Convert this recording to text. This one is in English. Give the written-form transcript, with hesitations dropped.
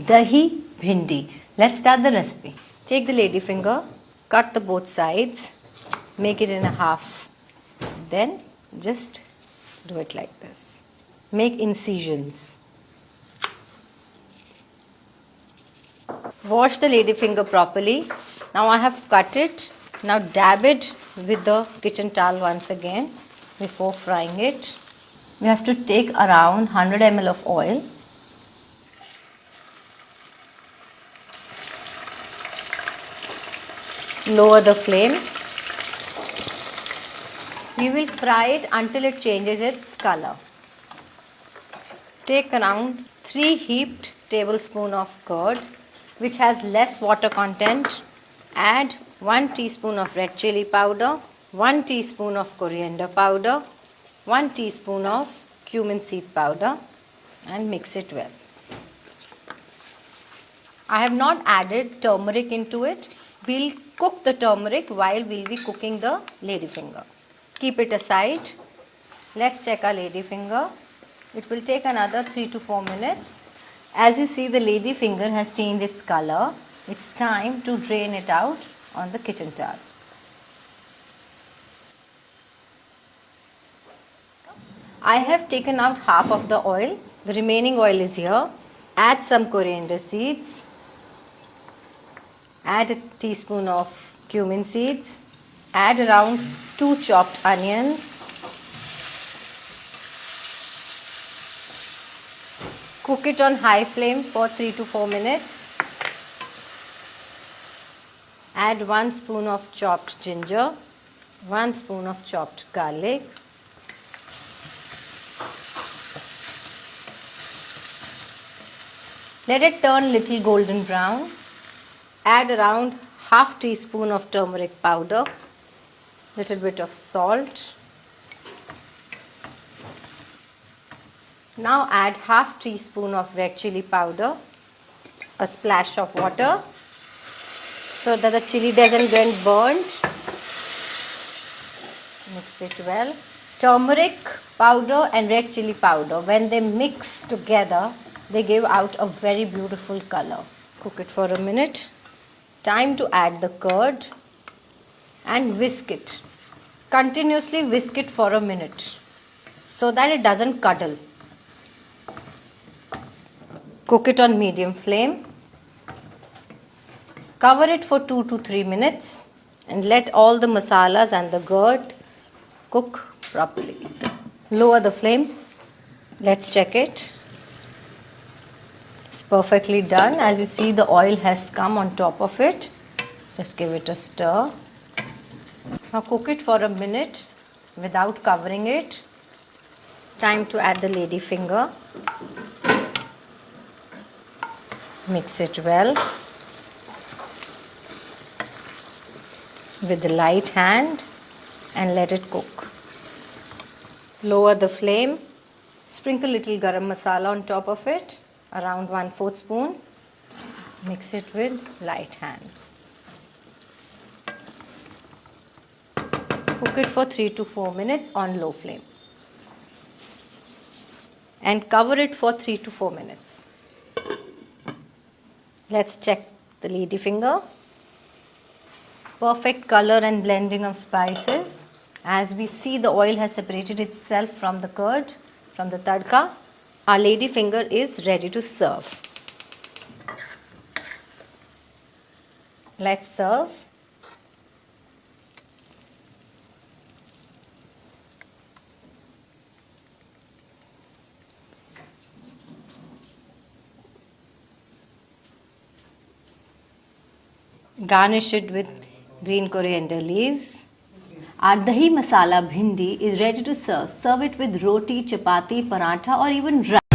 Dahi Bhindi. Let's start the recipe. Take the lady finger, cut the both sides, make it in a half. Then just do it like this. Make incisions. Wash the lady finger properly. Now I have cut it. Now dab it with the kitchen towel once again before frying it. We have to take around 100 ml of oil. Lower the flame. We will fry it until it changes its color. Take around 3 heaped tablespoons of curd which has less water content. Add 1 teaspoon of red chili powder, 1 teaspoon of coriander powder, 1 teaspoon of cumin seed powder and mix it well. I have not added turmeric into it. We'll cook the turmeric while we'll be cooking the ladyfinger. Keep it aside. Let's check our ladyfinger. It will take another 3 to 4 minutes. As you see, the ladyfinger has changed its color. It's time to drain it out on the kitchen towel. I have taken out half of the oil. The remaining oil is here. Add some coriander seeds. Add a teaspoon of cumin seeds. Add around 2 chopped onions. Cook it on high flame for 3 to 4 minutes. Add 1 spoon of chopped ginger, 1 spoon of chopped garlic. Let it turn little golden brown. Add around half teaspoon of turmeric powder, little bit of salt. Now add half teaspoon of red chili powder, a splash of water so that the chili doesn't get burnt. Mix it well. Turmeric powder and red chili powder, when they mix together, they give out a very beautiful color. Cook it for a minute. Time to add the curd and whisk it. Continuously whisk it for a minute so that it doesn't curdle. Cook it on medium flame. Cover it for 2 to 3 minutes and let all the masalas and the curd cook properly. Lower the flame. Let's check it. It's perfectly done. As you see, the oil has come on top of it. Just give it a stir. Now cook it for a minute without covering it. Time to add the ladyfinger. Mix it well with the light hand and let it cook. Lower the flame. Sprinkle little garam masala on top of it, around 1/4 spoon. Mix it with light hand. Cook it for 3 to 4 minutes on low flame and cover it for 3 to 4 minutes. Let's check the ladyfinger. Perfect color and blending of spices. As we see, the oil has separated itself from the curd, from the tadka. Our ladyfinger is ready to serve. Let's serve. Garnish it with green coriander leaves. Our dahi masala bhindi is ready to serve. Serve it with roti, chapati, paratha or even rice.